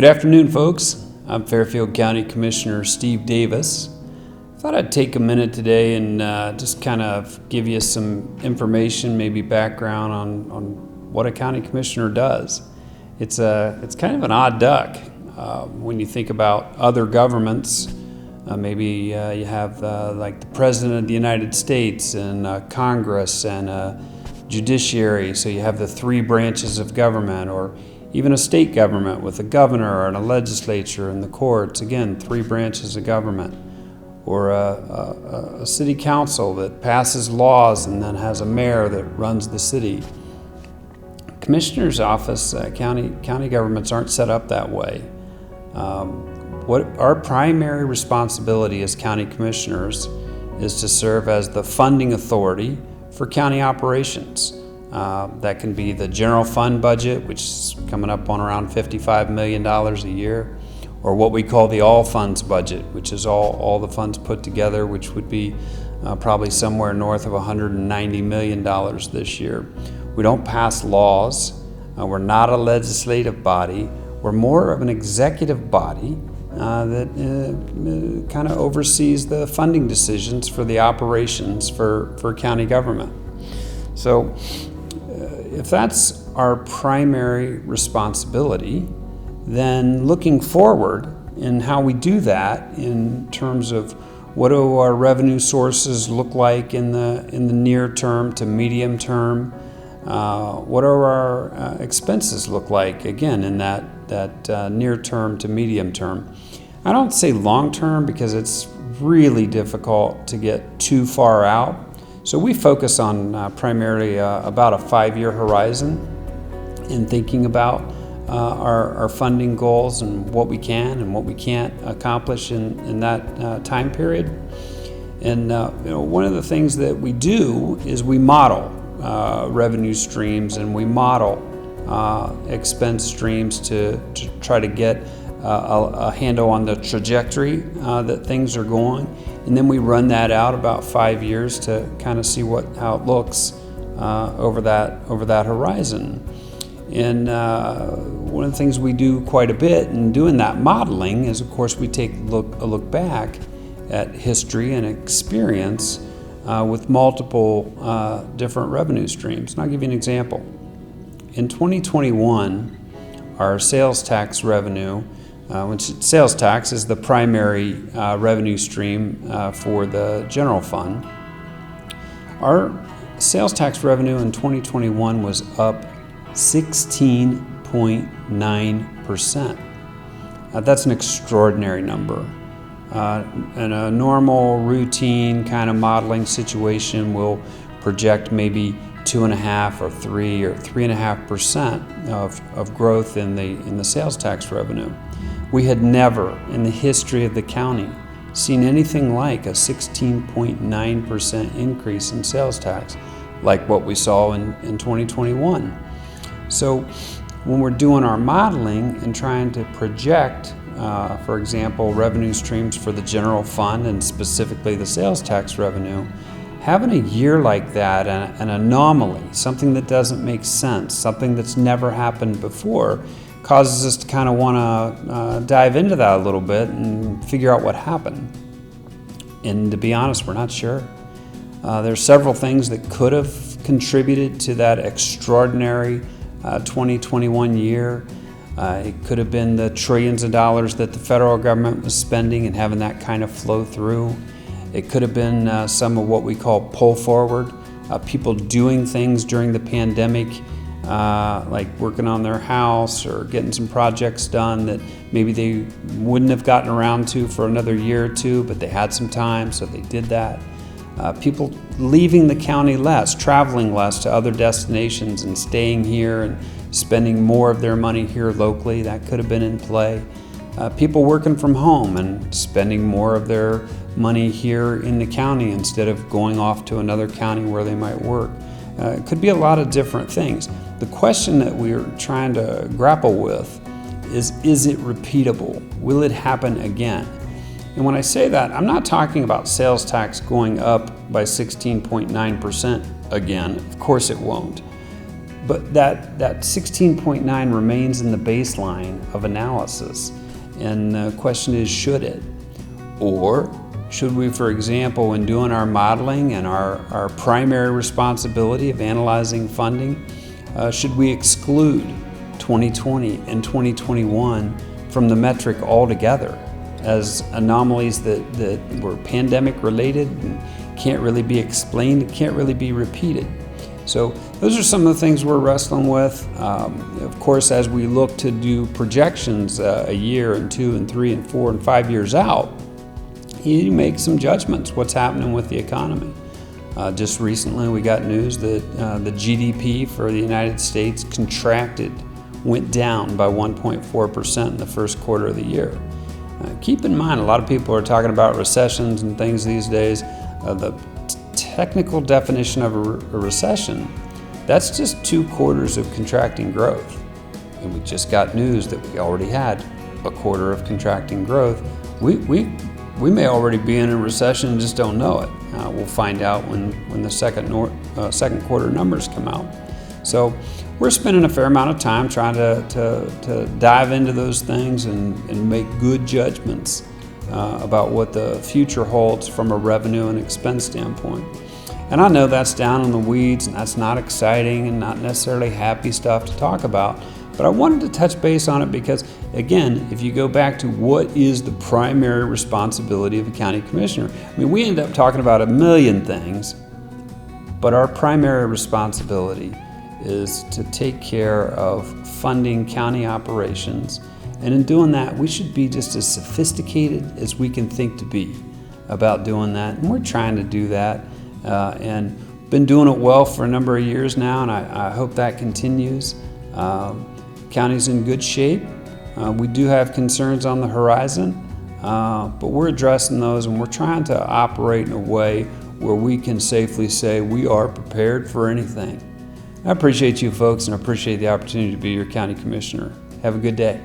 Good afternoon, folks. I'm Fairfield County Commissioner Steve Davis. I thought I'd take a minute today and just kind of give you some information, maybe background on what a county commissioner does. It's kind of an odd duck when you think about other governments. Maybe you have like the President of the United States and Congress and judiciary, so you have the three branches of government, or even a state government with a governor and a legislature and the courts, again, three branches of government, or a city council that passes laws and then has a mayor that runs the city. Commissioner's office, county governments aren't set up that way. What our primary responsibility as county commissioners is to serve as the funding authority for county operations. That can be the general fund budget, which is coming up on around $55 million a year, or what we call the all funds budget, which is all the funds put together, which would be probably somewhere north of $190 million this year. We don't pass laws. We're not a legislative body. We're more of an executive body that kind of oversees the funding decisions for the operations for county government. So if that's our primary responsibility, then looking forward in how we do that in terms of what do our revenue sources look like in the near term to medium term, what do our expenses look like, again, in that near term to medium term. I don't say long term because it's really difficult to get too far out. So we focus on primarily about a 5-year horizon in thinking about our funding goals and what we can and what we can't accomplish in that time period. And one of the things that we do is we model revenue streams and we model expense streams to try to get a handle on the trajectory that things are going, and then we run that out about 5 years to kind of see how it looks over that horizon. And one of the things we do quite a bit in doing that modeling is, of course, we take a look back at history and experience with multiple different revenue streams. And I'll give you an example. In 2021, our sales tax revenue, which sales tax is the primary revenue stream for the general fund. Our sales tax revenue in 2021 was up 16.9%. That's an extraordinary number. In a normal, routine kind of modeling situation, we'll project maybe 2.5% or 3% or 3.5% of growth in the sales tax revenue. We had never in the history of the county seen anything like a 16.9% increase in sales tax like what we saw in 2021. So when we're doing our modeling and trying to project, for example, revenue streams for the general fund and specifically the sales tax revenue, having a year like that, an anomaly, something that doesn't make sense, something that's never happened before, causes us to kind of want to dive into that a little bit and figure out what happened. And to be honest, we're not sure. There's several things that could have contributed to that extraordinary 2021 year. It could have been the trillions of dollars that the federal government was spending and having that kind of flow through. It could have been some of what we call pull forward, people doing things during the pandemic, like working on their house or getting some projects done that maybe they wouldn't have gotten around to for another year or two, but they had some time, so they did that. People leaving the county less, traveling less to other destinations and staying here and spending more of their money here locally, that could have been in play. People working from home and spending more of their money here in the county instead of going off to another county where they might work. It could be a lot of different things. The question that we're trying to grapple with is it repeatable? Will it happen again? And when I say that, I'm not talking about sales tax going up by 16.9% again. Of course it won't. But that 16.9 remains in the baseline of analysis. And the question is, should it? Or should we, for example, in doing our modeling and our primary responsibility of analyzing funding, should we exclude 2020 and 2021 from the metric altogether as anomalies that were pandemic related and can't really be explained, can't really be repeated? So those are some of the things we're wrestling with. Of course, as we look to do projections a year and 2 and 3 and 4 and 5 years out, you make some judgments what's happening with the economy. Just recently we got news that the GDP for the United States went down by 1.4% in the first quarter of the year. Keep in mind, a lot of people are talking about recessions and things these days. The technical definition of a recession, that's just 2 quarters of contracting growth. And we just got news that we already had a quarter of contracting growth. We may already be in a recession and just don't know it. We'll find out when the second quarter numbers come out. So we're spending a fair amount of time trying to dive into those things and make good judgments about what the future holds from a revenue and expense standpoint. And I know that's down in the weeds and that's not exciting and not necessarily happy stuff to talk about, but I wanted to touch base on it because, again, if you go back to what is the primary responsibility of a county commissioner, I mean, we end up talking about a million things, but our primary responsibility is to take care of funding county operations. And in doing that, we should be just as sophisticated as we can think to be about doing that. And we're trying to do that and been doing it well for a number of years now, and I hope that continues. County's in good shape. We do have concerns on the horizon, but we're addressing those and we're trying to operate in a way where we can safely say we are prepared for anything. I appreciate you folks and I appreciate the opportunity to be your county commissioner. Have a good day.